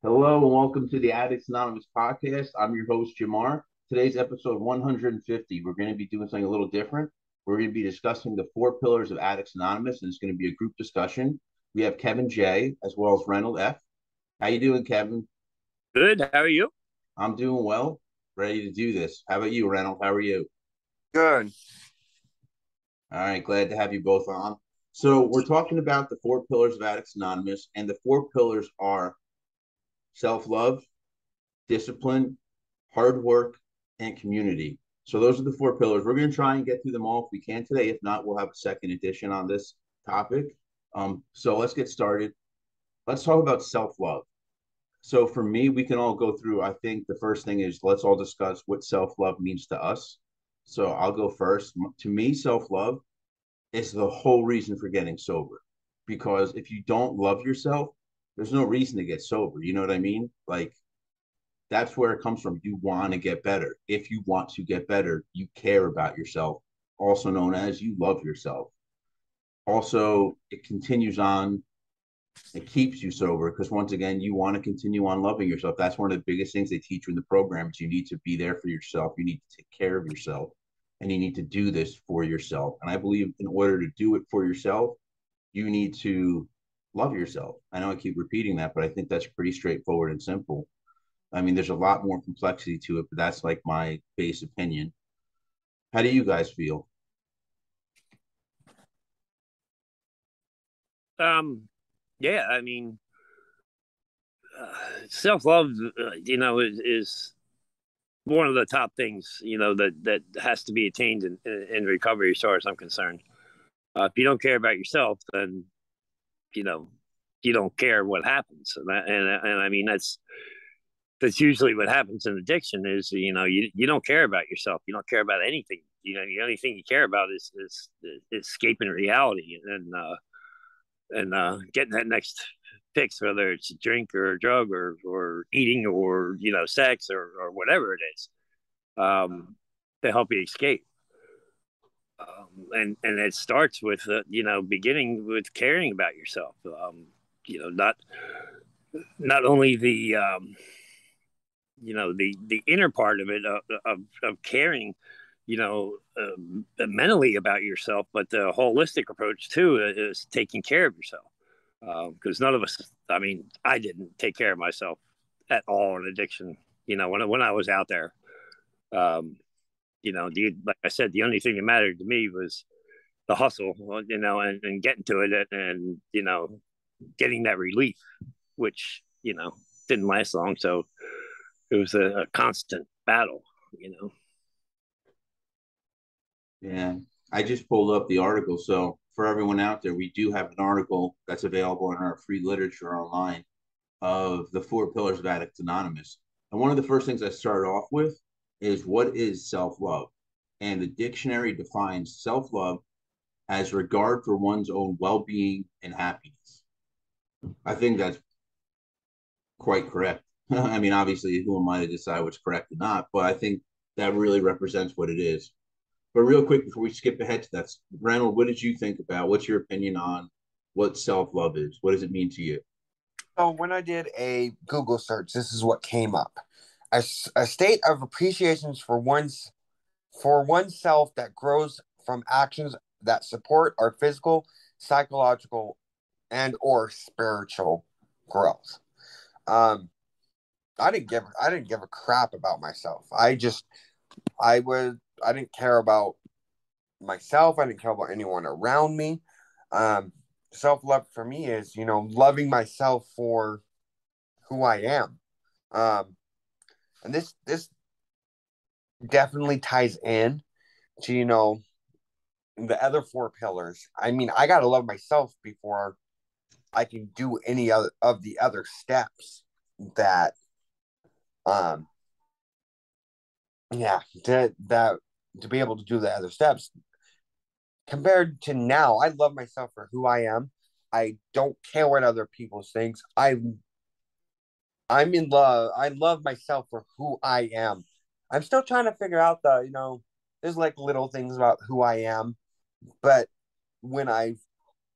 Hello and welcome to the Addicts Anonymous podcast. I'm your host, Jamar. Today's episode 150. We're going to be doing something a little different. We're going to be discussing the four pillars of Addicts Anonymous, and it's going to be a group discussion. We have Kevin J. as well as Reynold F. How you doing, Kevin? Good. How are you? I'm doing well. Ready to do this. How about you, Reynold? How are you? Good. All right, glad to have you both on. So we're talking about the four pillars of Addicts Anonymous, and the four pillars are self-love, discipline, hard work, and community. So those are the four pillars. We're going to try and get through them all if we can today. If not, we'll have a second edition on this topic. So let's get started. Let's talk about self-love. So for me, we can all go through. I think the first thing is let's all discuss what self-love means to us. So I'll go first. To me, self-love is the whole reason for getting sober. Because if you don't love yourself, there's no reason to get sober. You know what I mean? Like that's where it comes from. You want to get better. If you want to get better, you care about yourself, also known as you love yourself. Also, it continues on, it keeps you sober because once again, you want to continue on loving yourself. That's one of the biggest things they teach you in the programs. You need to be there for yourself. You need to take care of yourself and you need to do this for yourself. And I believe in order to do it for yourself, you need to love yourself. I know I keep repeating that, but I think that's pretty straightforward and simple. I mean, there's a lot more complexity to it, but that's like my base opinion. How do you guys feel? Um. Yeah. Self love. Is one of the top things. That has to be attained in recovery, as far as I'm concerned. If you don't care about yourself, then you know you don't care what happens, and I mean that's usually what happens in addiction. Is you don't care about yourself. You don't care about anything. The only thing you care about is escaping reality and getting that next fix, whether it's a drink or a drug or eating or sex or whatever it is, to help you escape. And it starts with beginning with caring about yourself. Not only the inner part of it of caring, mentally about yourself, but the holistic approach too is taking care of yourself. Because none of us, I mean, I didn't take care of myself at all in addiction. When I was out there, um, like I said, the only thing that mattered to me was the hustle, and getting to it and getting that relief, which didn't last long. So it was a constant battle, you know. Yeah, I just pulled up the article. So for everyone out there, we do have an article that's available in our free literature online of the four pillars of Addicts Anonymous. And one of the first things I started off with is what is self-love? And the dictionary defines self-love as regard for one's own well-being and happiness. I think that's quite correct. I mean, obviously, who am I to decide what's correct or not? But I think that really represents what it is. But real quick, before we skip ahead to that, Reynold, what did you think about? What's your opinion on what self love is? What does it mean to you? So when I did a Google search, this is what came up: a state of appreciation for oneself that grows from actions that support our physical, psychological, and or spiritual growth. Um, I didn't give a crap about myself. I didn't care about myself. I didn't care about anyone around me. Um, Self love for me is loving myself for who I am. Um, and this definitely ties in to the other four pillars. I mean, I gotta love myself before I can do any other of the other steps that um yeah that to be able to do the other steps. Compared to now, I love myself for who I am. I don't care what other people think. I'm in love. I love myself for who I am. I'm still trying to figure out there's like little things about who I am, but when I've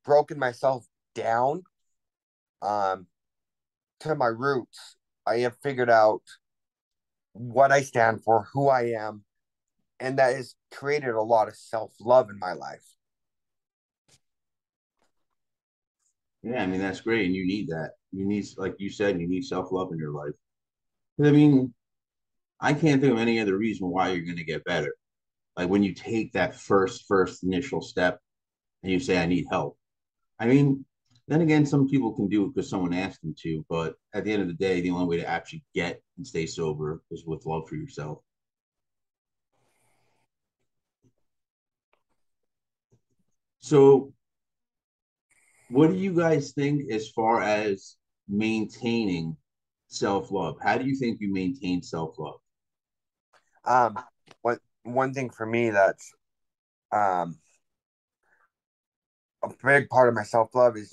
broken myself down um to my roots, I have figured out what I stand for, who I am, and that has created a lot of self-love in my life. Yeah, I mean, that's great. And you need that. You need, like you said, you need self-love in your life. I mean, I can't think of any other reason why you're going to get better. Like when you take that first initial step and you say, I need help. I mean, then again, some people can do it because someone asked them to, but at the end of the day, the only way to actually get and stay sober is with love for yourself. So, what do you guys think as far as maintaining self-love? How do you think you maintain self-love? One thing for me that's a big part of my self-love is,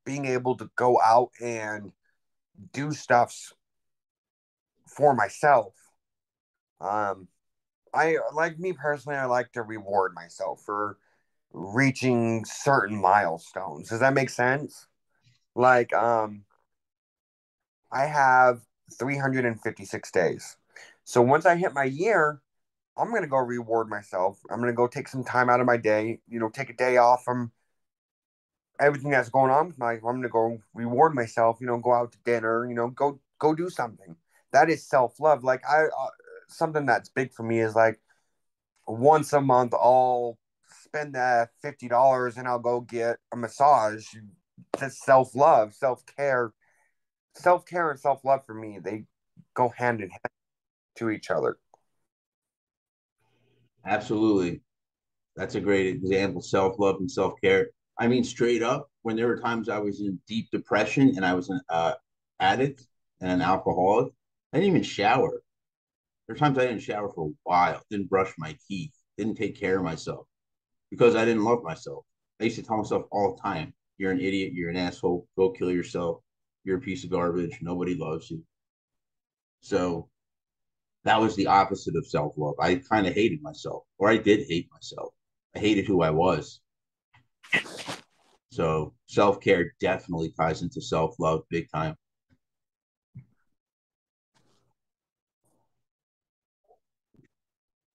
being able to go out and do stuff for myself. I like me personally, I like to reward myself for reaching certain milestones. Does that make sense? Like, I have 356 days. So once I hit my year, I'm gonna go reward myself. I'm gonna go take some time out of my day, take a day off from everything that's going on with my life. I'm gonna go reward myself, go out to dinner, go do something. That is self-love. Like something that's big for me is like once a month I'll spend that $50 and I'll go get a massage. That's self-love, self-care. Self-care and self-love for me, they go hand in hand to each other. Absolutely. That's a great example, self-love and self-care. I mean, straight up, when there were times I was in deep depression and I was an addict and an alcoholic, I didn't even shower. There were times I didn't shower for a while, didn't brush my teeth, didn't take care of myself because I didn't love myself. I used to tell myself all the time, you're an idiot, you're an asshole, go kill yourself, you're a piece of garbage, nobody loves you. So that was the opposite of self-love. I kind of hated myself, or I did hate myself. I hated who I was. So self-care definitely ties into self-love big time.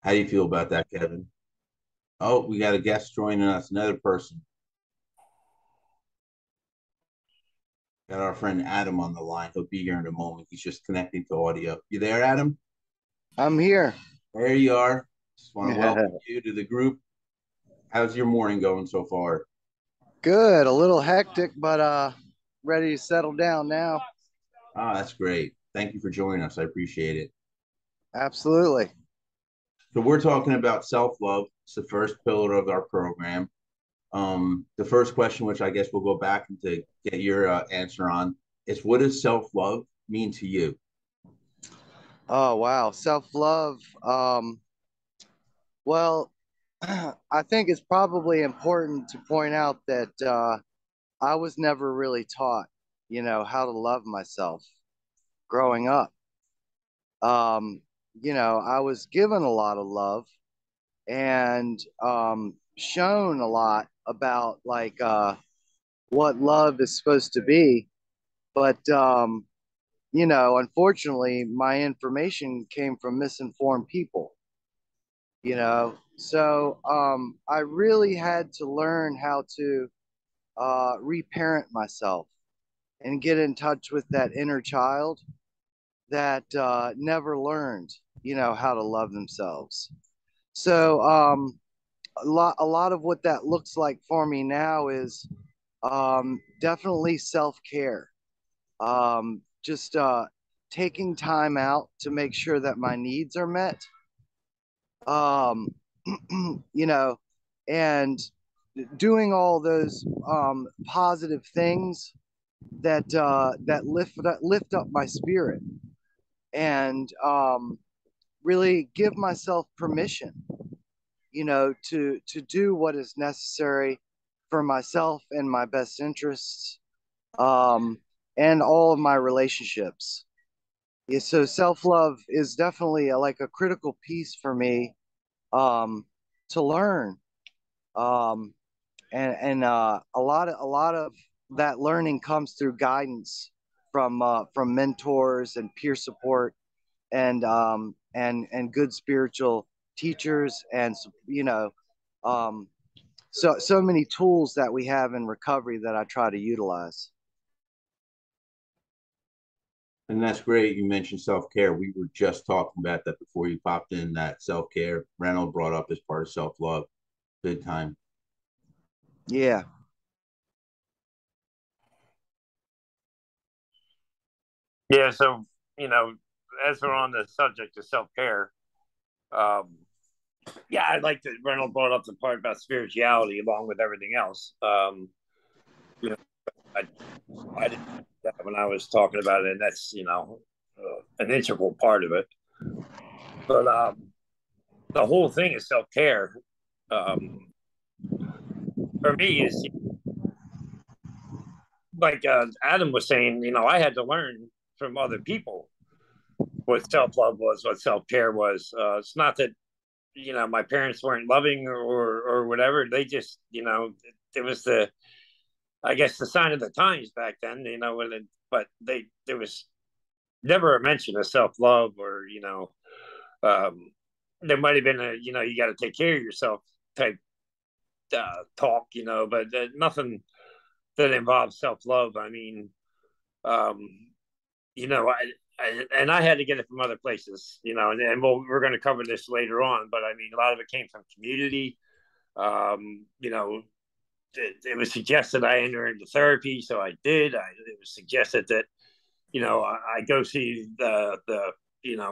How do you feel about that, Kevin? Oh, we got a guest joining us, another person. Got our friend Adam on the line. He'll be here in a moment. He's just connecting to audio. You there, Adam? I'm here. There you are. Just want to welcome you to the group. How's your morning going so far? Good. A little hectic, but ready to settle down now. Ah, that's great. Thank you for joining us. I appreciate it. Absolutely. So we're talking about self-love. It's the first pillar of our program. The first question, which I guess we'll go back and to get your answer on, is what does self-love mean to you? Oh, wow. Self-love. Well, I think it's probably important to point out that I was never really taught, how to love myself growing up. Um, I was given a lot of love and shown a lot about like what love is supposed to be. But, unfortunately, my information came from misinformed people, So I really had to learn how to reparent myself and get in touch with that inner child that never learned, how to love themselves. So a lot of what that looks like for me now is definitely self-care. Just taking time out to make sure that my needs are met. Um, you know, and doing all those positive things that lift up my spirit and really give myself permission, to do what is necessary for myself and my best interests, um, and all of my relationships. Yeah, so self love is definitely like a critical piece for me um, to learn, um, and a lot of that learning comes through guidance from mentors and peer support, and good spiritual teachers, and so many tools that we have in recovery that I try to utilize. And that's great. You mentioned self-care. We were just talking about that before you popped in, that self-care Reynold brought up as part of self-love. Big time. Yeah. Yeah. So, as we're on the subject of self-care, yeah, I like that Reynold brought up the part about spirituality along with everything else. You know, I did that when I was talking about it, and that's an integral part of it. But the whole thing is self care. For me, is like Adam was saying. I had to learn from other people what self love was, what self care was. It's not that my parents weren't loving or whatever. They just it was I guess the sign of the times back then. But there was never a mention of self love or there might have been a you got to take care of yourself type talk, but nothing that involves self love. I mean, and I had to get it from other places, and we're going to cover this later on. But I mean, a lot of it came from community. It was suggested I enter into therapy, so I did. It was suggested that I go see the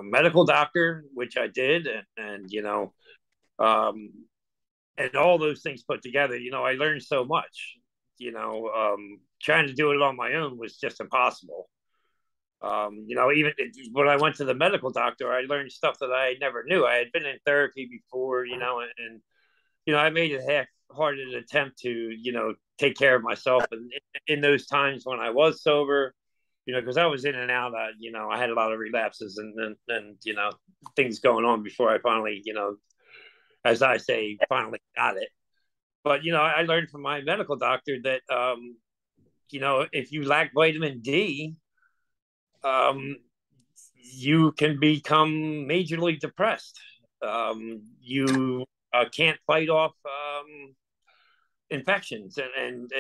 medical doctor, which I did, and all those things put together, I learned so much. Trying to do it on my own was just impossible. Even when I went to the medical doctor, I learned stuff that I never knew. I had been in therapy before, and I made a half-hearted attempt to, take care of myself. And in those times when I was sober, because I was in and out, I had a lot of relapses and things going on before I finally, as I say, finally got it. But, I learned from my medical doctor that, if you lack vitamin D, you can become majorly depressed. You can't fight off infections and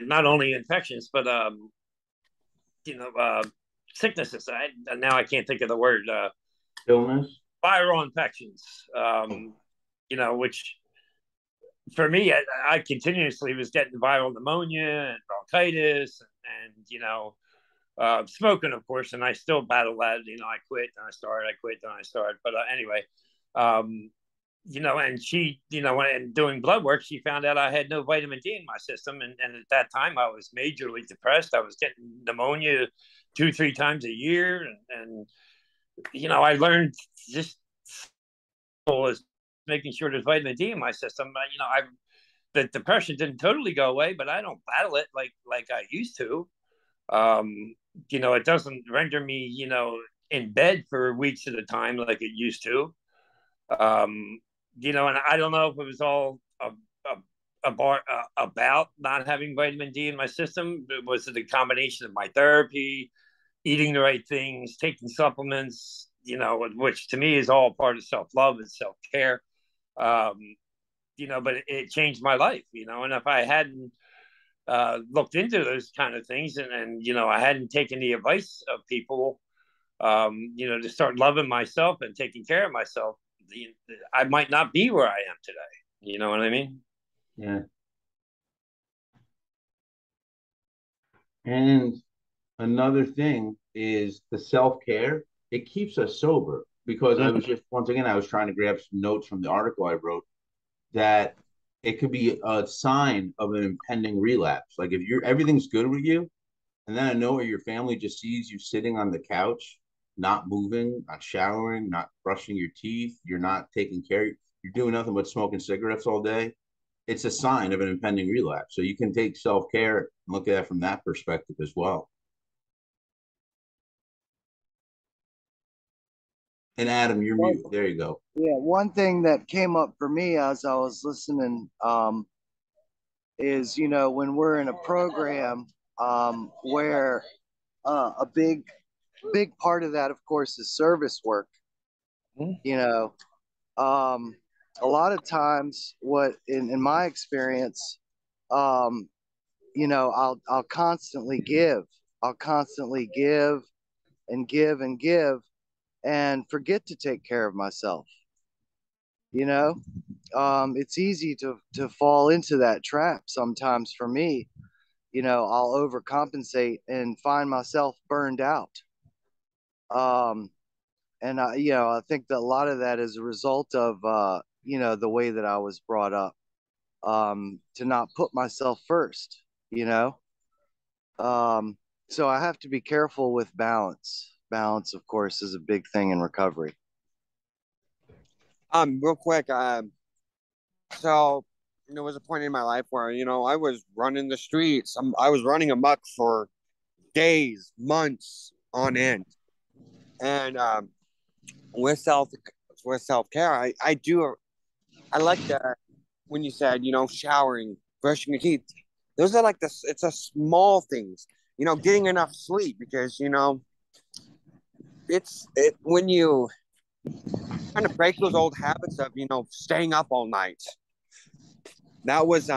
not only infections, but sicknesses. Now I can't think of the word. Illness, viral infections. Which for me, I continuously was getting viral pneumonia and bronchitis, and smoking, of course, and I still battle that. I quit, and I started. I quit, and I started. But anyway, and she, and doing blood work, she found out I had no vitamin D in my system, and at that time I was majorly depressed. I was getting pneumonia 2-3 times a year, and I learned just as making sure there's vitamin D in my system. The depression didn't totally go away, but I don't battle it like I used to. It doesn't render me, in bed for weeks at a time like it used to. And I don't know if it was all about not having vitamin D in my system. Was it a combination of my therapy, eating the right things, taking supplements, which to me is all part of self-love and self-care. But it changed my life, and if I hadn't looked into those kind of things and I hadn't taken the advice of people, to start loving myself and taking care of myself, I might not be where I am today. You know what I mean? Yeah. And another thing is the self-care. It keeps us sober, because I was just, once again, I was trying to grab some notes from the article I wrote, that it could be a sign of an impending relapse. Like if everything's good with you, and then I know your family just sees you sitting on the couch, not moving, not showering, not brushing your teeth, you're not taking care, you're doing nothing but smoking cigarettes all day. It's a sign of an impending relapse. So you can take self-care and look at it from that perspective as well. And Adam, you're mute. There you go. Yeah, one thing that came up for me as I was listening is, when we're in a program, where a big part of that, of course, is service work. You know, a lot of times, what in my experience, um, I'll constantly give. I'll constantly give and give and give and forget to take care of myself. You know, it's easy to fall into that trap sometimes for me. I'll overcompensate and find myself burned out. Um, and I think that a lot of that is a result of the way that I was brought up, to not put myself first. You know, um, so I have to be careful with balance. Balance, of course, is a big thing in recovery. Real quick, so there was a point in my life where I was running the streets. I was running amok for days, months on end, and with self care, I like that when you said showering, brushing your teeth. Those are like this. It's a small things, getting enough sleep because it when you kind of break those old habits of staying up all night. That was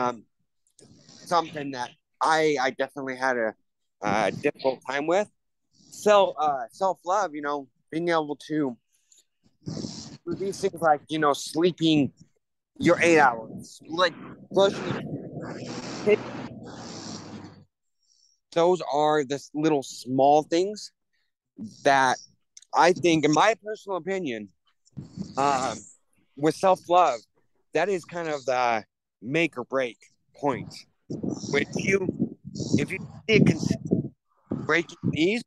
something that I definitely had a difficult time with. Self love, being able to do these things like sleeping your 8 hours, like brushing. Those are the little small things that I think, in my personal opinion, um, with self love, that is kind of the make or break point. If you see a consistent breaking these,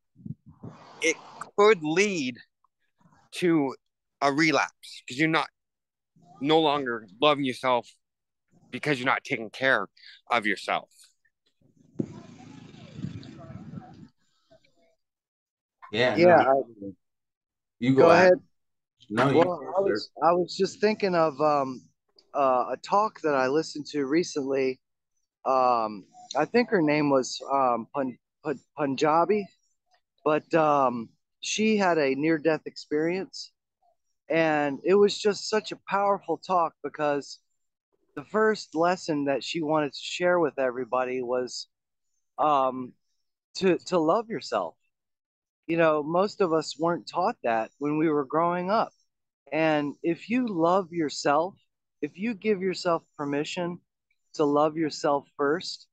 it could lead to a relapse because you're no longer loving yourself because you're not taking care of yourself. Yeah, Yeah, no, you go go at ahead. it. No, you Well, go, I sir. was I was just thinking of a talk that I listened to recently. I think her name was Punjabi, but she had a near-death experience, and it was just such a powerful talk because the first lesson that she wanted to share with everybody was um, to love yourself. Most of us weren't taught that when we were growing up. And if you love yourself, if you give yourself permission to love yourself first,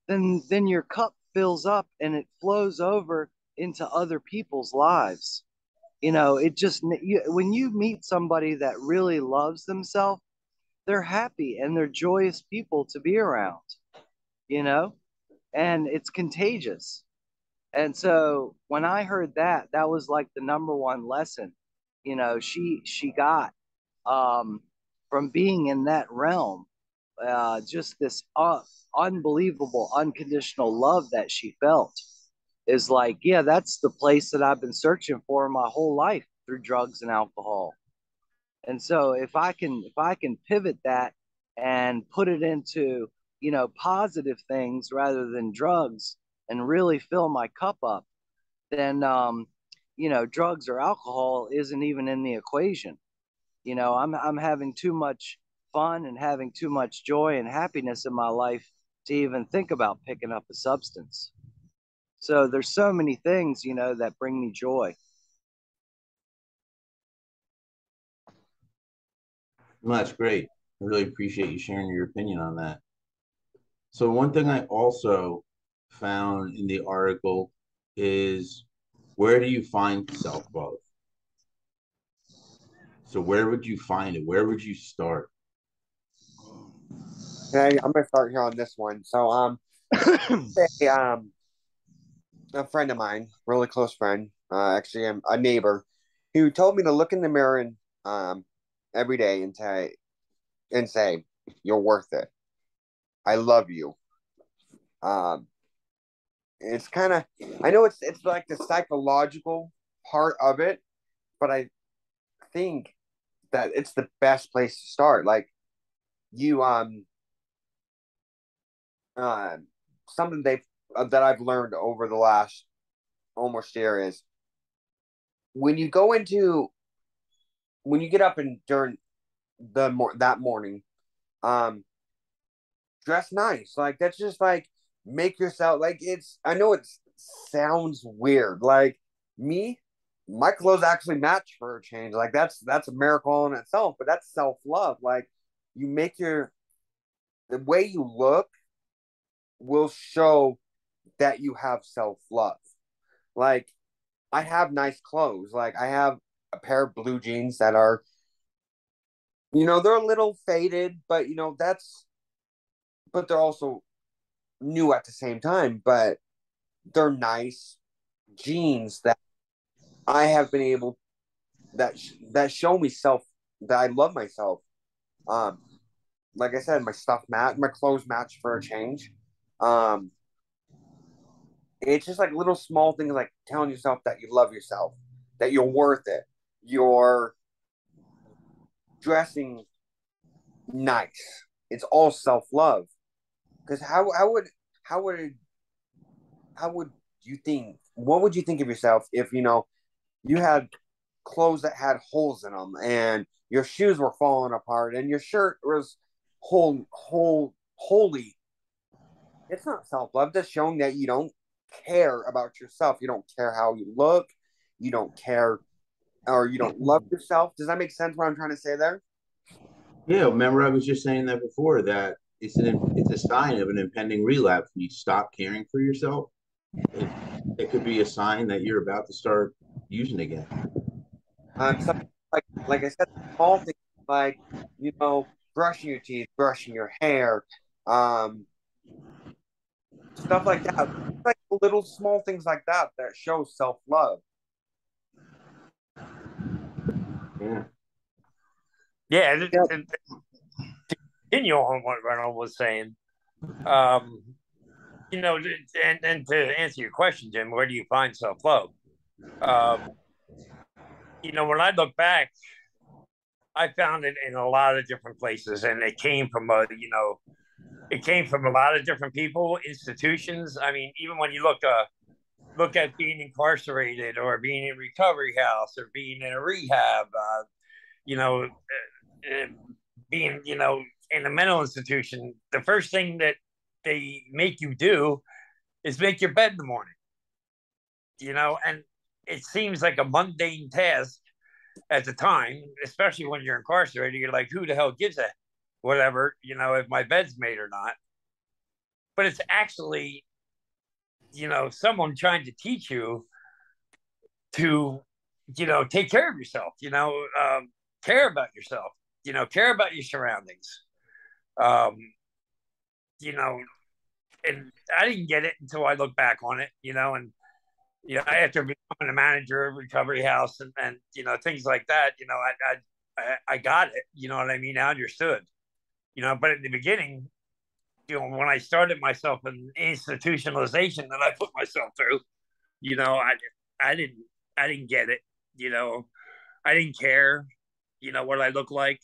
then your cup fills up and it flows over into other people's lives. When you meet somebody that really loves themselves, they're happy and they're joyous people to be around, you know, and it's contagious. And so when I heard that, that was like the number one lesson, she got um, from being in that realm, just this unbelievable unconditional love that she felt is like, yeah, that's the place that I've been searching for my whole life through drugs and alcohol. And so if I can pivot that and put it into, positive things rather than drugs and really fill my cup up, then drugs or alcohol isn't even in the equation. I'm having too much fun and having too much joy and happiness in my life to even think about picking up a substance. So there's so many things, that bring me joy. Well, that's great. I really appreciate you sharing your opinion on that. So one thing I also found in the article is, where do you find self-love? So where would you find it? Where would you start? Okay, I'm gonna start here on this one. So, a friend of mine, really close friend, actually a neighbor, who told me to look in the mirror and every day and say, "You're worth it. I love you." Um, it's kind of, I know it's like the psychological part of it, but I think that it's the best place to start. Like you, uh, something that I've learned over the last almost year is when you get up and during that morning, dress nice. Like that's just like make yourself like I know it sounds weird. Like me, my clothes actually match for a change. Like that's a miracle in itself, but that's self-love. Like you make the way you look will show that you have self-love. Like I have nice clothes. Like I have a pair of blue jeans that are, they're a little faded, but but they're also new at the same time. But they're nice jeans that I have been able that show me that I love myself. Like I said, my clothes match for a change. It's just like little small things like telling yourself that you love yourself, that you're worth it, you're dressing nice. It's all self-love. Because how would you think? What would you think of yourself if you had clothes that had holes in them and your shoes were falling apart and your shirt was wholly? It's not self-love. That's showing that you don't care about yourself. You don't care how you look. You don't care, or you don't love yourself. Does that make sense? What I'm trying to say there? Yeah, remember I was just saying that before, that it's a sign of an impending relapse. When you stop caring for yourself, it could be a sign that you're about to start using again. Something like I said, small things like brushing your teeth, brushing your hair, stuff like that. Like little small things like that show self-love. Yeah. Yeah, to continue on what Reynold was saying, and to answer your question, Jim, where do you find self-love? When I look back, I found it in a lot of different places, and it came from a lot of different people, institutions. I mean, even when you look at being incarcerated or being in a recovery house or being in a rehab, you know, being in a mental institution, the first thing that they make you do is make your bed in the morning. And it seems like a mundane task at the time, especially when you're incarcerated. You're like, who the hell gives a whatever, if my bed's made or not. But it's actually, someone trying to teach you to, take care of yourself, care about yourself, care about your surroundings. Um, and I didn't get it until I look back on it, and after becoming a manager of a recovery house and things like that, I got it. You know what I mean? I understood. But at the beginning, when I started myself in institutionalization that I put myself through, I didn't get it. I didn't care. What I look like.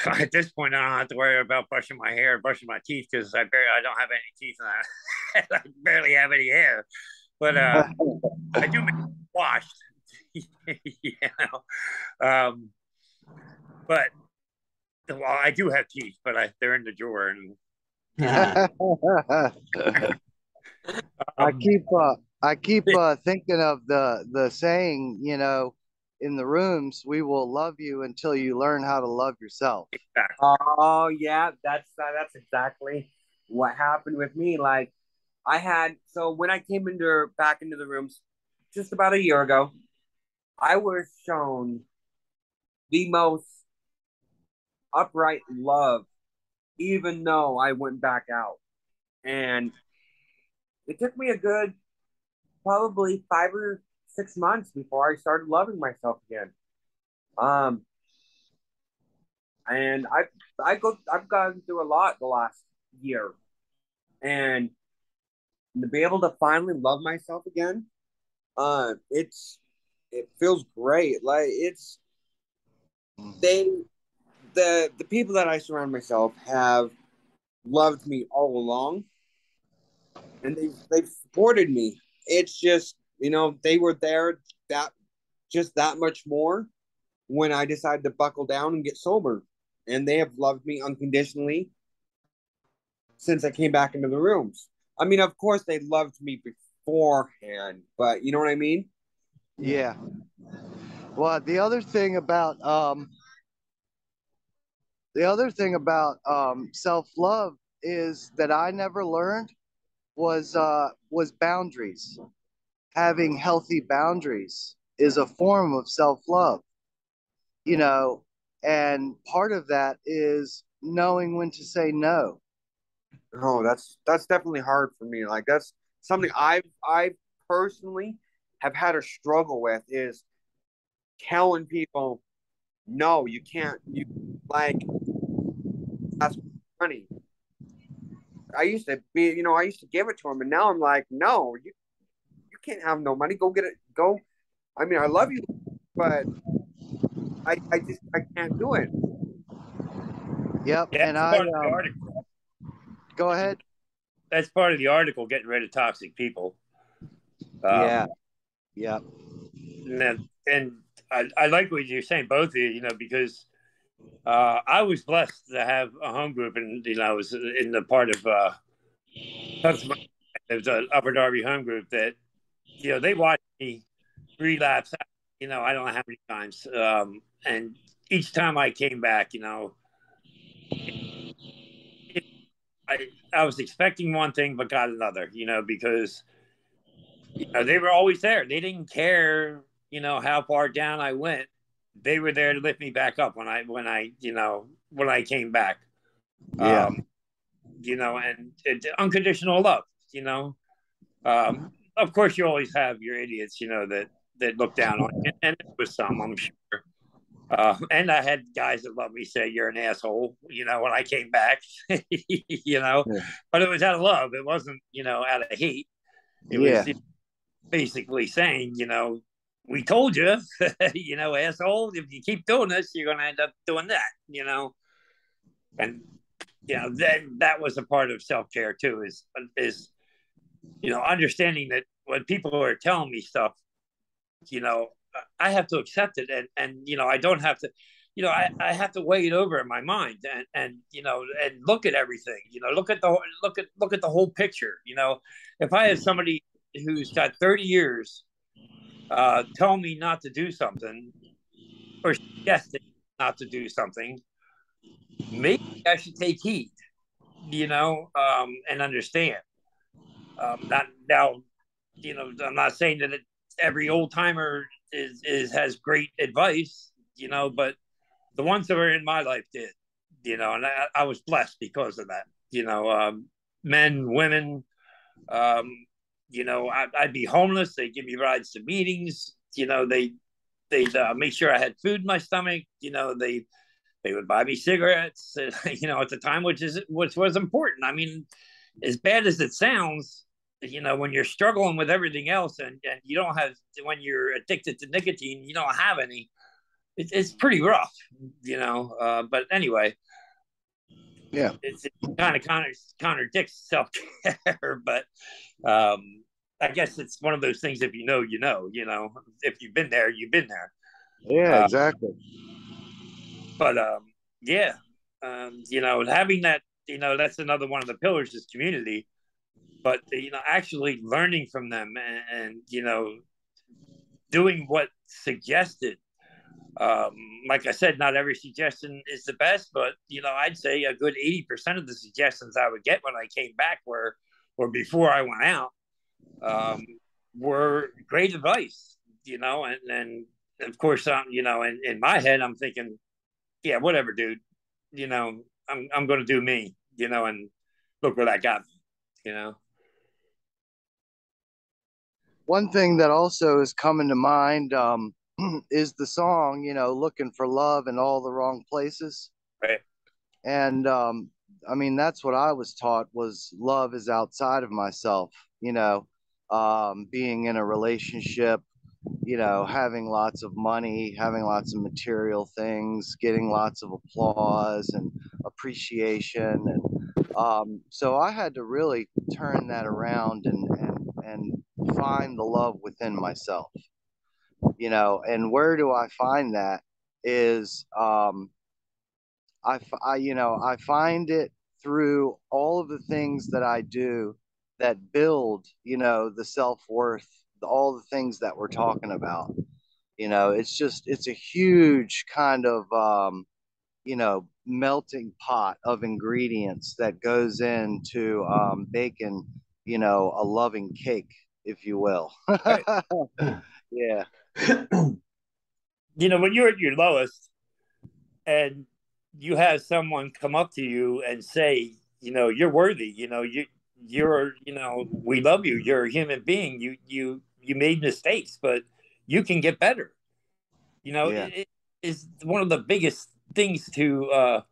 At this point, I don't have to worry about brushing my hair, brushing my teeth because I don't have any teeth, and I barely have any hair. But I do make it washed, But well, I do have teeth, but they're in the drawer. And I keep thinking of the saying, in the rooms, we will love you until you learn how to love yourself. Oh yeah, that's exactly what happened with me. Like so when I came back into the rooms just about a year ago, I was shown the most upright love, even though I went back out. And it took me a good probably 5 or 6 months before I started loving myself again. And I've gone through a lot the last year, and to be able to finally love myself again, it feels great. Like the people that I surround myself have loved me all along, and they've supported me. It's just, they were there that just that much more when I decided to buckle down and get sober. And they have loved me unconditionally since I came back into the rooms. I mean, of course, they loved me beforehand, but you know what I mean? Yeah. Well, the other thing about self-love is that I never learned was boundaries. Having healthy boundaries is a form of self-love, you know, and part of that is knowing when to say no. Oh, that's definitely hard for me. Like that's something I personally have had a struggle with is telling people, no, you can't. You like ask for money. I used to be, I used to give it to him, and now I'm like, no, you can't have no money. Go get it. Go. I mean, I love you, but I can't do it. Yep. Yeah, And that's I part of the article. go ahead. That's part of the article, getting rid of toxic people. Yeah. Yep. And I like what you're saying, both of you, because I was blessed to have a home group, and I was in the part of Pennsylvania. There was an Upper Darby home group that they watched me relapse. I don't know how many times, and each time I came back, I was expecting one thing but got another, because they were always there. They didn't care, how far down I went. They were there to lift me back up when I came back. Yeah. And unconditional love. Of course, you always have your idiots, that look down on you, and it was some, I'm sure. And I had guys that love me say you're an asshole, when I came back, Yeah. but it was out of love. It wasn't, out of hate. It Yeah. was basically saying, we told you, asshole, if you keep doing this, you're going to end up doing that. And, that was a part of self-care too, is, understanding that when people are telling me stuff, you know, I have to accept it, and I don't have to, I have to weigh it over in my mind, and look at everything, look at the whole picture. If I had somebody who's got 30 years tell me not to do something or suggesting not to do something, maybe I should take heed, and understand. Not now, I'm not saying that every old timer is has great advice, but the ones that were in my life did, and I was blessed because of that. Men, women, I'd be homeless. They give me rides to meetings. They'd make sure I had food in my stomach. They would buy me cigarettes. At the time, which was important. I mean, as bad as it sounds, when you're struggling with everything else, and you don't have, when you're addicted to nicotine, you don't have any. It's pretty rough, but anyway, Yeah. it kind of contradicts self care, but I guess it's one of those things. If you know, if you've been there, you've been there. Yeah. Exactly. But yeah, having that, that's another one of the pillars is community. But actually learning from them, and doing what suggested. Like I said, not every suggestion is the best, but I'd say a good 80% of the suggestions I would get when I came back or before I went out, were great advice. And of course, in my head, I'm thinking, yeah, whatever, dude. I'm going to do me. And look where that got me. One thing that also is coming to mind is the song, looking for love in all the wrong places. Right. And I mean, that's what I was taught was love is outside of myself, being in a relationship, having lots of money, having lots of material things, getting lots of applause and appreciation. And So I had to really turn that around and find the love within myself, and where do I find that is, I find it through all of the things that I do that build, the self-worth, all the things that we're talking about. It's a huge kind of, melting pot of ingredients that goes into baking, a loving cake, if you will. Right. Yeah. When you're at your lowest and you have someone come up to you and say, you're worthy, we love you. You're a human being. You made mistakes, but you can get better. Yeah. It is one of the biggest things to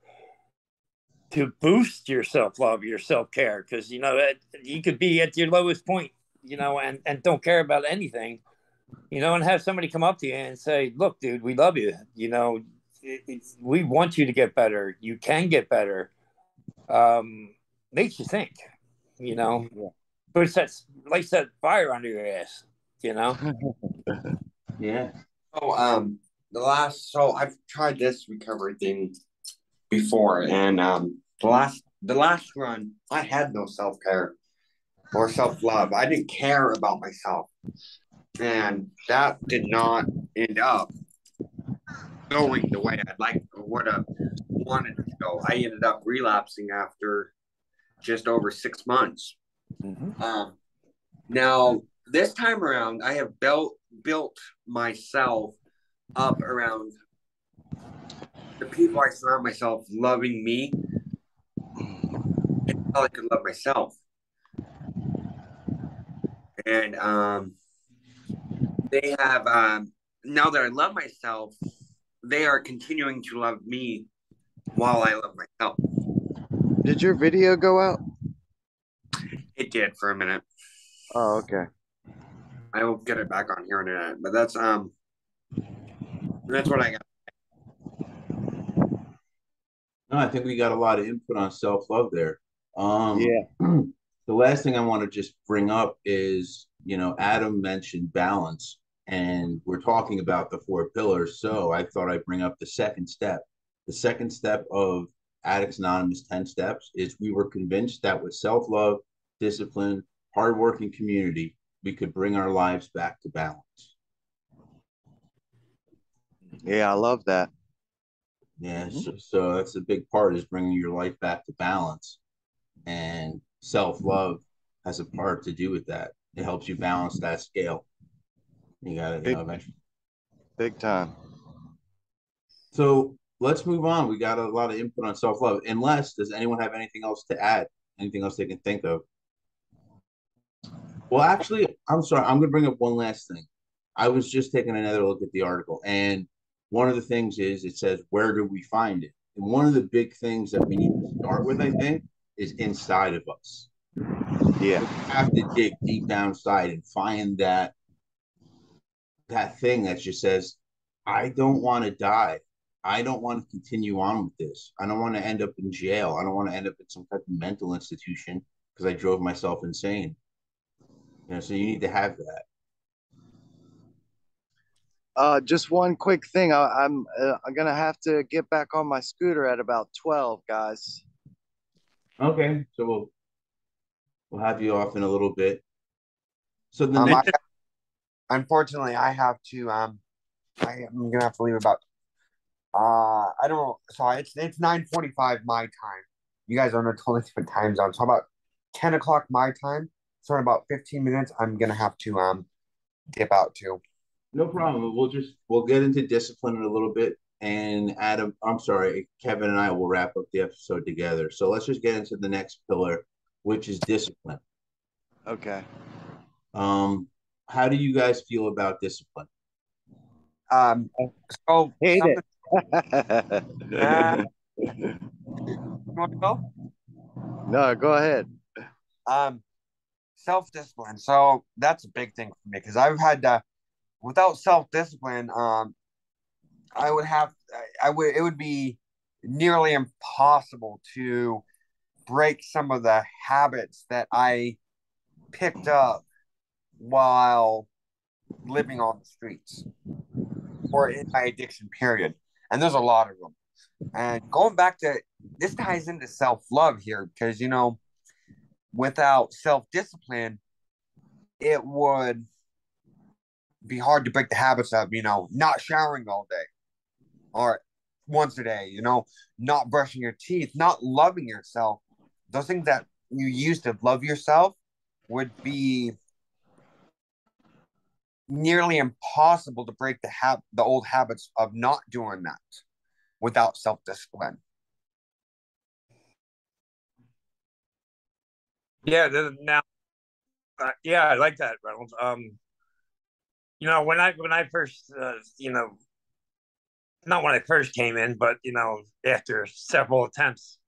boost your self-love, your self-care, because you could be at your lowest point, and don't care about anything, and have somebody come up to you and say, look, dude, we love you, we want you to get better. You can get better. Makes you think, Yeah. puts that, lights that fire under your ass, Yeah. So I've tried this recovery thing before, and the last run I had no self-care or self-love. I didn't care about myself, and that did not end up going the way I'd like or would have wanted it to go. I ended up relapsing after just over 6 months. Now this time around, I have built myself up around the people I surround myself loving me until I could love myself. And they have, now that I love myself, they are continuing to love me while I love myself. Did your video go out? It did for a minute. Oh, okay. I will get it back on here in a minute, but that's what I got. No, I think we got a lot of input on self-love there. Yeah. The last thing I want to just bring up is, Adam mentioned balance, and we're talking about the 4 pillars. So I thought I'd bring up the second step. The second step of Addicts Anonymous 10 steps is we were convinced that with self-love, discipline, hardworking community, we could bring our lives back to balance. Yeah, I love that. Yeah, so that's a big part, is bringing your life back to balance, and self-love has a part to do with that. It helps you balance that scale. You got to, eventually. Big time. So let's move on. We got a lot of input on self-love. Unless, does anyone have anything else to add? Anything else they can think of? Well, actually, I'm sorry. I'm going to bring up one last thing. I was just taking another look at the article, and one of the things is, it says, where do we find it? And one of the big things that we need to start with, I think, is inside of us. Yeah. We have to dig deep down inside and find that thing that just says, I don't want to die. I don't want to continue on with this. I don't want to end up in jail. I don't want to end up in some type of mental institution because I drove myself insane. So you need to have that. Just one quick thing. I'm gonna have to get back on my scooter at about 12, guys. Okay, so we'll have you off in a little bit. So the next, unfortunately, I have to. I'm gonna have to leave about. I don't know. So it's 9:45 my time. You guys are on a totally different time zone. So about 10 o'clock my time. So in about 15 minutes, I'm gonna have to dip out too. No problem. We'll get into discipline in a little bit, and Kevin and I will wrap up the episode together. So let's just get into the next pillar, which is discipline. Okay. How do you guys feel about discipline? So Hate it. you want to go? No, go ahead. Self-discipline. So that's a big thing for me because I've had without self-discipline, it would be nearly impossible to break some of the habits that I picked up while living on the streets or in my addiction period. And there's a lot of them. And going back to this ties into self-love here because, you know, without self-discipline, it would be hard to break the habits of, you know, not showering all day or once a day, you know, not brushing your teeth, not loving yourself. Those things that you used to love yourself would be nearly impossible to break the old habits of not doing that without self-discipline. Yeah, now, yeah, I like that, Reynolds. You know, when I first, you know, not when I first came in, but you know, after several attempts,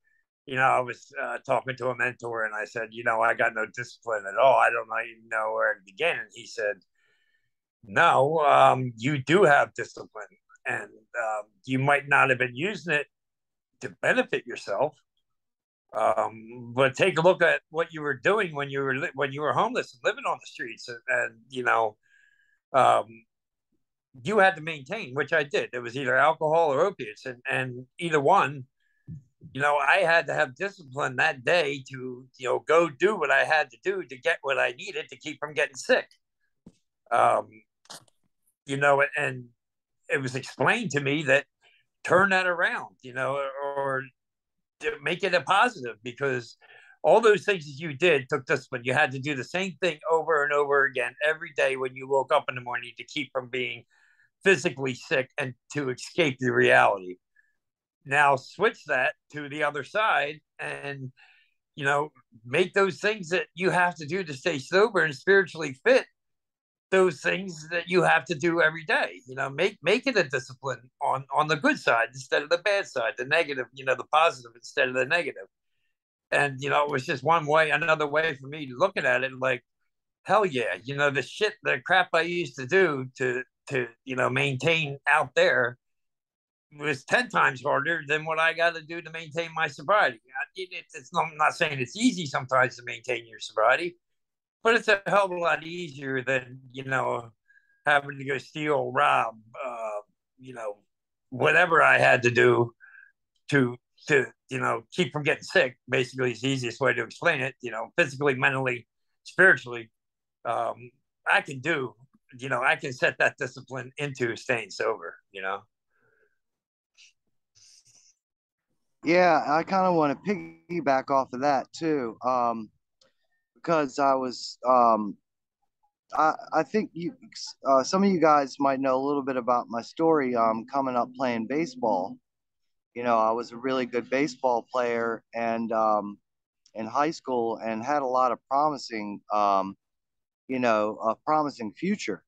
you know, I was talking to a mentor, and I said, you know, I got no discipline at all. I don't even know where to begin. And he said, no, you do have discipline, and you might not have been using it to benefit yourself. But take a look at what you were doing when you were homeless and living on the streets, and you know, um, you had to maintain, which I did. It was either alcohol or opiates, and either one, you know, I had to have discipline that day to, you know, go do what I had to do to get what I needed to keep from getting sick. Um, you know, and it was explained to me that turn that around, you know, or make it a positive, because all those things that you did took discipline. You had to do the same thing over and over again every day when you woke up in the morning to keep from being physically sick and to escape the reality. Now switch that to the other side and, you know, make those things that you have to do to stay sober and spiritually fit those things that you have to do every day. You know, make it a discipline on the good side instead of the bad side, the negative, you know, the positive instead of the negative. And you know, it was just another way for me looking at it, like, hell yeah, you know, the crap I used to do to you know, maintain out there was 10 times harder than what I got to do to maintain my sobriety. I'm not saying it's easy sometimes to maintain your sobriety, but it's a hell of a lot easier than, you know, having to go steal, rob, you know, whatever I had to do to you know, keep from getting sick. Basically, is the easiest way to explain it. You know, physically, mentally, spiritually, I can do. You know, I can set that discipline into staying sober. You know. Yeah, I kind of want to piggyback off of that too, because I think some of you guys might know a little bit about my story. Coming up playing baseball, you know, I was a really good baseball player, and in high school, and had a lot of promising, you know, a promising future.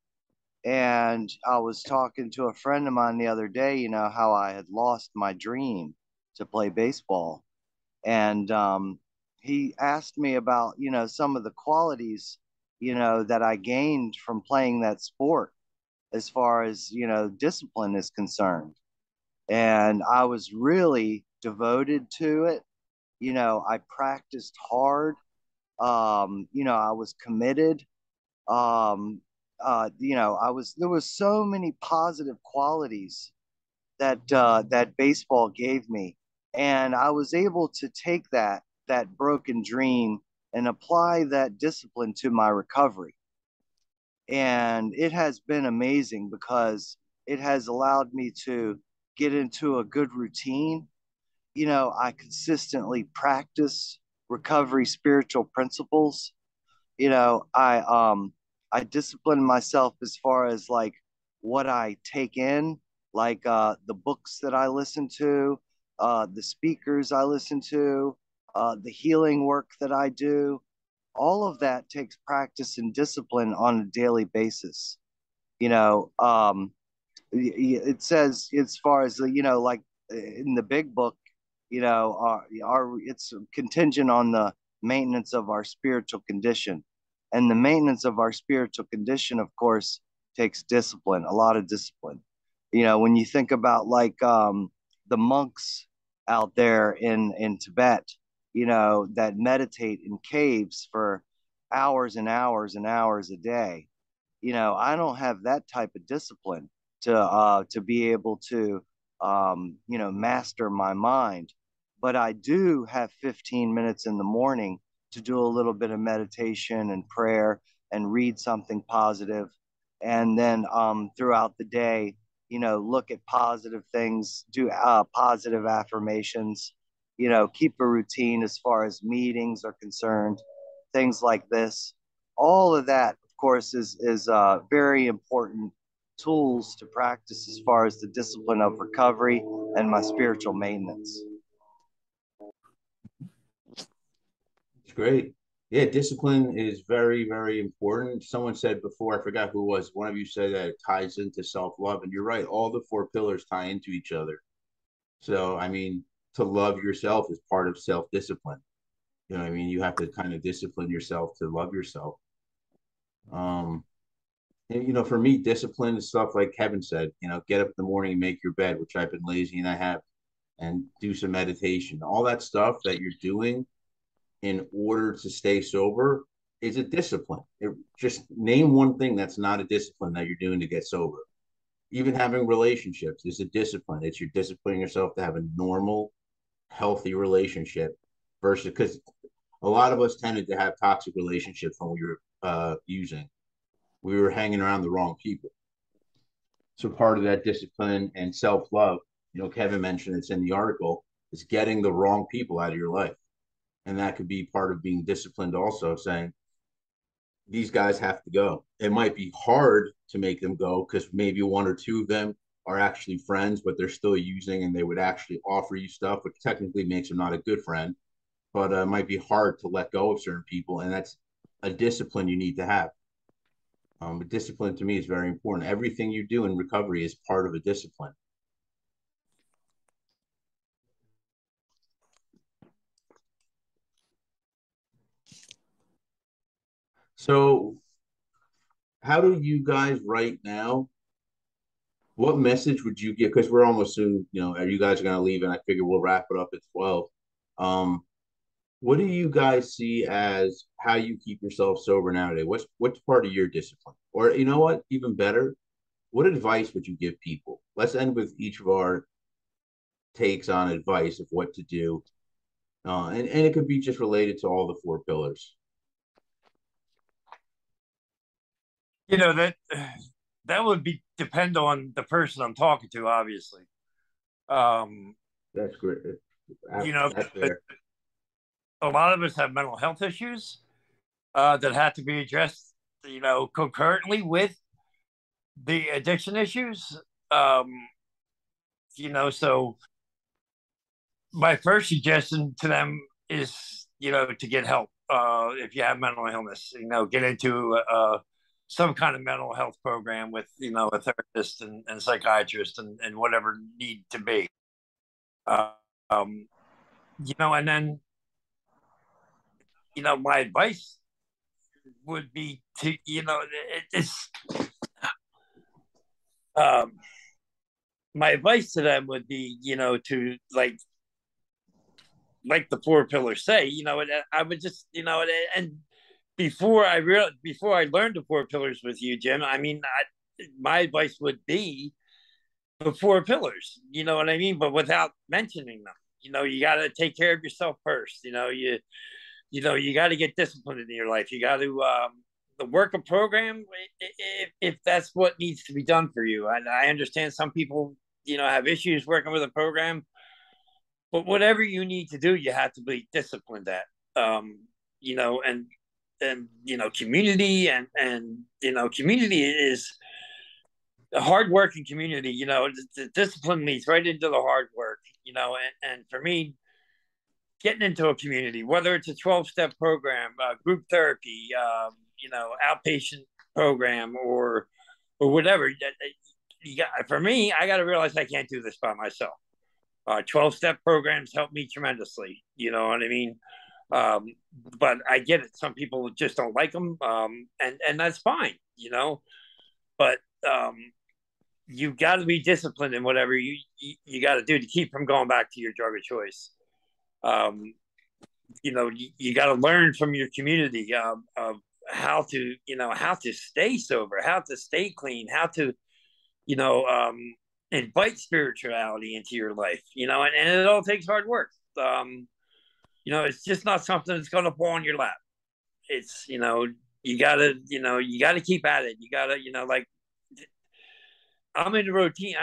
And I was talking to a friend of mine the other day, you know, how I had lost my dream to play baseball. And he asked me about, you know, some of the qualities, you know, that I gained from playing that sport as far as, you know, discipline is concerned. And I was really devoted to it. You know, I practiced hard. You know, I was committed. Um, you know, there was so many positive qualities that that baseball gave me, and I was able to take that broken dream and apply that discipline to my recovery. And it has been amazing because it has allowed me to get into a good routine. You know, I consistently practice recovery spiritual principles. You know, I discipline myself as far as like what I take in, like the books that I listen to, the speakers I listen to, the healing work that I do. All of that takes practice and discipline on a daily basis. You know, it says as far as you know, like in the big book, you know, it's contingent on the maintenance of our spiritual condition. And the maintenance of our spiritual condition, of course, takes discipline, a lot of discipline. You know, when you think about like the monks out there in Tibet, that meditate in caves for hours and hours and hours a day. I don't have that type of discipline to be able to master my mind. But I do have 15 minutes in the morning to do a little bit of meditation and prayer and read something positive. And then throughout the day, look at positive things, do positive affirmations, keep a routine as far as meetings are concerned, things like this. All of that, of course, is very important tools to practice as far as the discipline of recovery and my spiritual maintenance. It's great. Yeah, discipline is very, very important. Someone said before, I forgot who it was, one of you said that it ties into self-love, and you're right. All the four pillars tie into each other. So, I mean, to love yourself is part of self-discipline. I mean? You have to kind of discipline yourself to love yourself. And, for me, discipline is stuff like Kevin said, get up in the morning and make your bed, which I've been lazy and I have, and do some meditation. All that stuff that you're doing in order to stay sober is a discipline. Just name one thing that's not a discipline that you're doing to get sober. Even having relationships is a discipline. You're disciplining yourself to have a normal, healthy relationship versus, because a lot of us tended to have toxic relationships when we were using. We were hanging around the wrong people. So part of that discipline and self-love, Kevin mentioned it's in the article, is getting the wrong people out of your life. And that could be part of being disciplined also, saying, these guys have to go. It might be hard to make them go because maybe one or two of them are actually friends, but they're still using and they would actually offer you stuff, which technically makes them not a good friend. But it might be hard to let go of certain people. And that's a discipline you need to have. But discipline to me is very important. Everything you do in recovery is part of a discipline. So how do you guys right now, what message would you give? Because we're almost soon, are you guys going to leave? And I figure we'll wrap it up at 12. What do you guys see as how you keep yourself sober nowadays? What's part of your discipline? Or you know what, even better, what advice would you give people? Let's end with each of our takes on advice of what to do. And it could be just related to all the four pillars. That would depend on the person I'm talking to, obviously. That's great. That's fair. A lot of us have mental health issues that have to be addressed, concurrently with the addiction issues. So my first suggestion to them is, to get help. If you have mental illness, get into some kind of mental health program with, a therapist and psychiatrist and whatever need to be. And then, my advice would be to, my advice to them would be, to like the four pillars say, I would just, and before I learned the four pillars with you, Jim, I mean, my advice would be the four pillars, you know what I mean? But without mentioning them, you got to take care of yourself first. You got to get disciplined in your life. You got to work a program if that's what needs to be done for you. And I understand some people, have issues working with a program, but whatever you need to do, you have to be disciplined at. And community and community is a hardworking community. The discipline leads right into the hard work. And for me, getting into a community, whether it's a 12-step program, group therapy, outpatient program, or whatever. For me, I got to realize I can't do this by myself. 12-step programs help me tremendously. You know what I mean? But I get it. Some people just don't like them, and that's fine. But you got to be disciplined in whatever you got to do to keep from going back to your drug of choice. you got to learn from your community of how to, how to stay sober, how to stay clean, how to, you know, um, invite spirituality into your life, and it all takes hard work. It's just not something that's going to fall in your lap. It's, you gotta keep at it. You gotta, like, I'm in a routine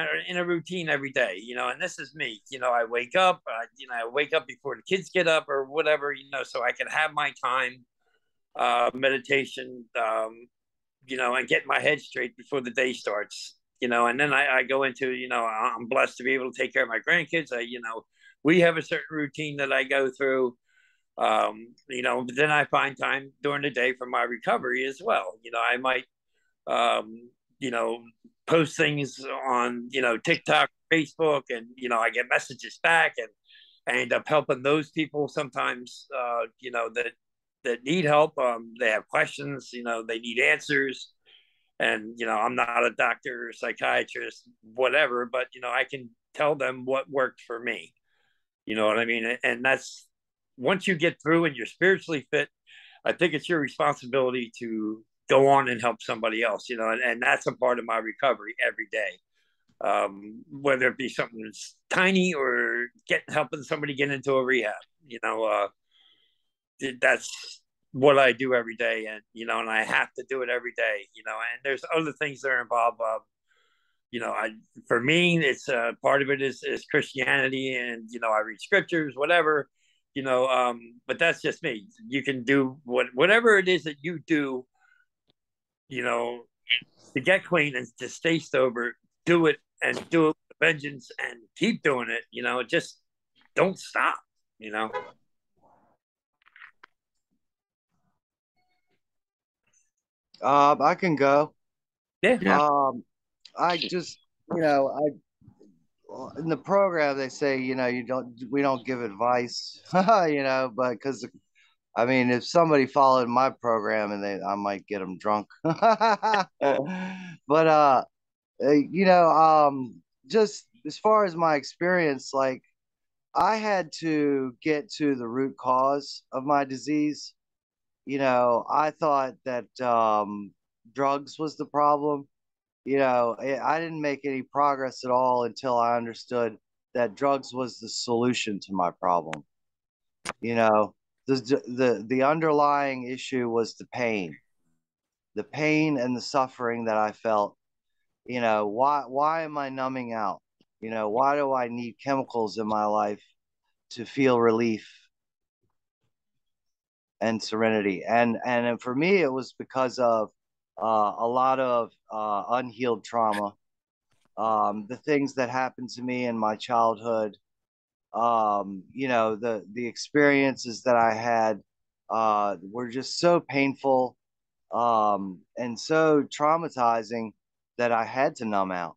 every day, and this is me. I wake up, I wake up before the kids get up or whatever, so I can have my time, meditation, and get my head straight before the day starts, and then I go into, I'm blessed to be able to take care of my grandkids. We have a certain routine that I go through, but then I find time during the day for my recovery as well. I might, um, you know, post things on, TikTok, Facebook, and, I get messages back, and I end up helping those people sometimes, that need help. They have questions, they need answers. And, I'm not a doctor or psychiatrist, whatever, but, I can tell them what worked for me. You know what I mean? And that's, once you get through and you're spiritually fit, I think it's your responsibility to go on and help somebody else, and that's a part of my recovery every day. Whether it be something that's tiny or helping somebody get into a rehab, that's what I do every day. And, and I have to do it every day, and there's other things that are involved. For me, it's part of it is Christianity, and, I read scriptures, whatever, but that's just me. You can do whatever it is that you do, to get clean and to stay sober. Do it, and do it with vengeance, and keep doing it. Just don't stop. I can go. Yeah. I just, I in the program they say, we don't give advice, but because I mean, if somebody followed my program and I might get them drunk. But just as far as my experience, like I had to get to the root cause of my disease. I thought that drugs was the problem. I didn't make any progress at all until I understood that drugs was the solution to my problem. The underlying issue was the pain and the suffering that I felt. Why am I numbing out? Why do I need chemicals in my life to feel relief and serenity? And for me, it was because of a lot of unhealed trauma, the things that happened to me in my childhood, the experiences that I had were just so painful, and so traumatizing that I had to numb out.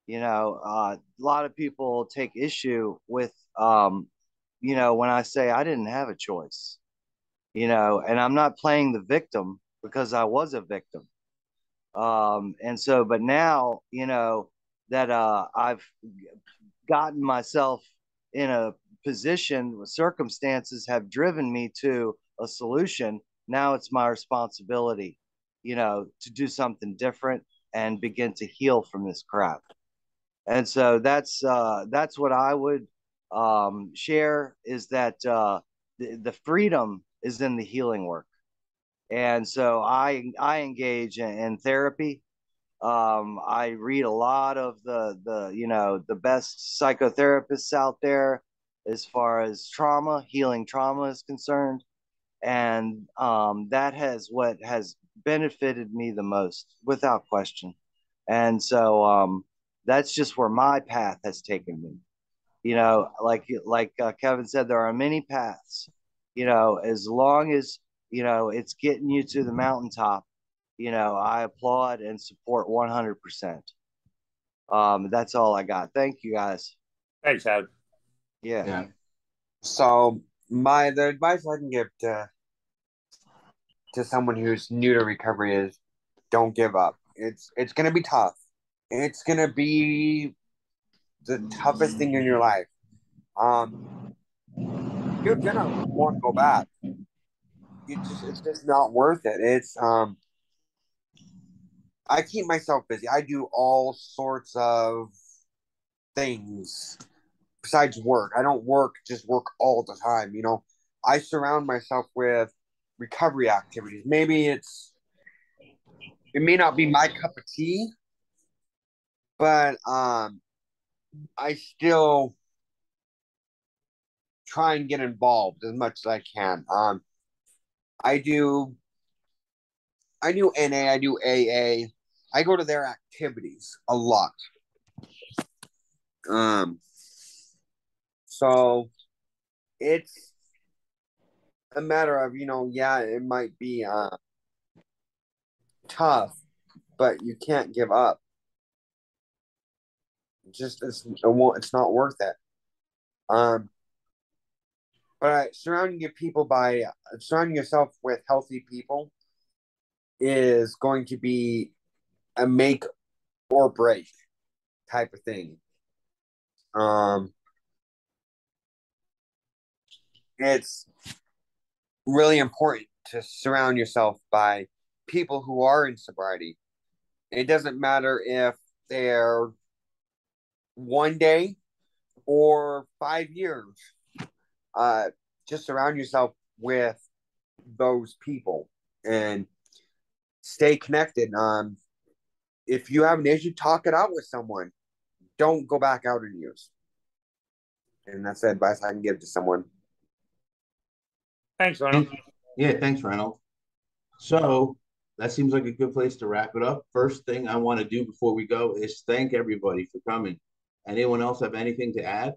A lot of people take issue with, when I say I didn't have a choice, and I'm not playing the victim because I was a victim. But now, that I've gotten myself in a position where circumstances have driven me to a solution. Now it's my responsibility, to do something different and begin to heal from this crap. And so that's what I would share, is that the freedom is in the healing work. And so I engage in therapy. I read a lot of the best psychotherapists out there as far as healing trauma is concerned. And that what has benefited me the most, without question. And so that's just where my path has taken me. Like Kevin said, there are many paths. As long as it's getting you to the mountaintop, I applaud and support 100%. That's all I got. Thank you, guys. Thanks, Adam. Yeah. So the advice I can give to someone who's new to recovery is don't give up. It's gonna be tough. It's gonna be the toughest thing in your life. you're gonna want to go back. It's just not worth it. I keep myself busy. I do all sorts of things besides work. I don't just work all the time, you know. I surround myself with recovery activities. It may not be my cup of tea, but I still try and get involved as much as I can. I do NA, I do AA. I go to their activities a lot. So it's a matter of, you know, yeah, it might be tough, but you can't give up. It's not worth it. But surrounding yourself with healthy people is going to be a make or break type of thing. It's really important to surround yourself by people who are in sobriety. It doesn't matter if they're 1 day or 5 years. Just surround yourself with those people and stay connected. If you have an issue, talk it out with someone. Don't go back out and use. And that's the advice I can give to someone. Thanks, Reynold. Yeah, thanks, Reynold. So that seems like a good place to wrap it up. First thing I want to do before we go is thank everybody for coming. Anyone else have anything to add?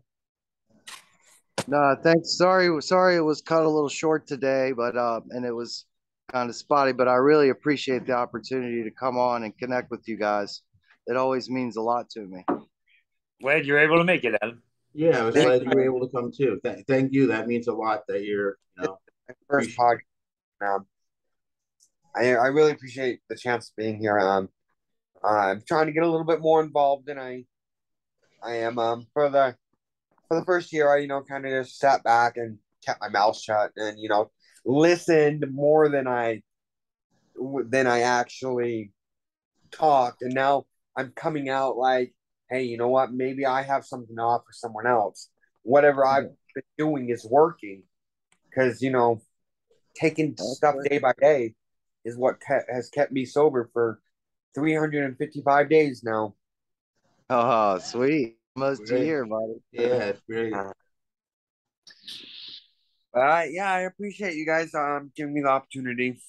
No, thanks. Sorry it was cut a little short today, but and it was kind of spotty, but I really appreciate the opportunity to come on and connect with you guys. It always means a lot to me. Glad you're able to make it, Adam. Yeah, I was glad you were able to come too. Thank you. That means a lot that you're, First podcast. I really appreciate the chance of being here. I'm trying to get a little bit more involved than I am. For the first year, I kind of just sat back and kept my mouth shut and listened more than I actually talked. And now I'm coming out like, hey, you know what? Maybe I have something to offer someone else. Whatever I've been doing is working because taking stuff day by day is what has kept me sober for 355 days now. Oh, sweet. Almost a year, buddy. Yeah, it's great. Yeah, I appreciate you guys giving me the opportunity.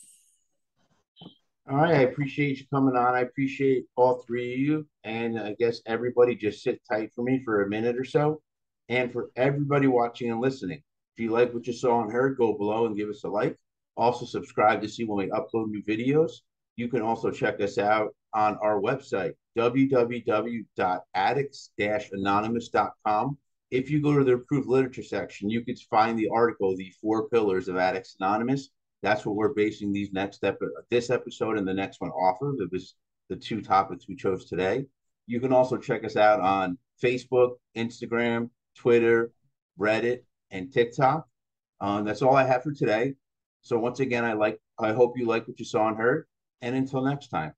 All right, I appreciate you coming on. I appreciate all three of you. And I guess everybody just sit tight for me for a minute or so. And for everybody watching and listening, if you like what you saw and heard, go below and give us a like. Also, subscribe to see when we upload new videos. You can also check us out on our website, www.addicts-anonymous.com. If you go to the approved literature section, you can find the article, The 4 Pillars of Addicts Anonymous. That's what we're basing this episode and the next one off of. It was the 2 topics we chose today. You can also check us out on Facebook, Instagram, Twitter, Reddit, and TikTok. That's all I have for today. So once again, I hope you like what you saw and heard. And until next time.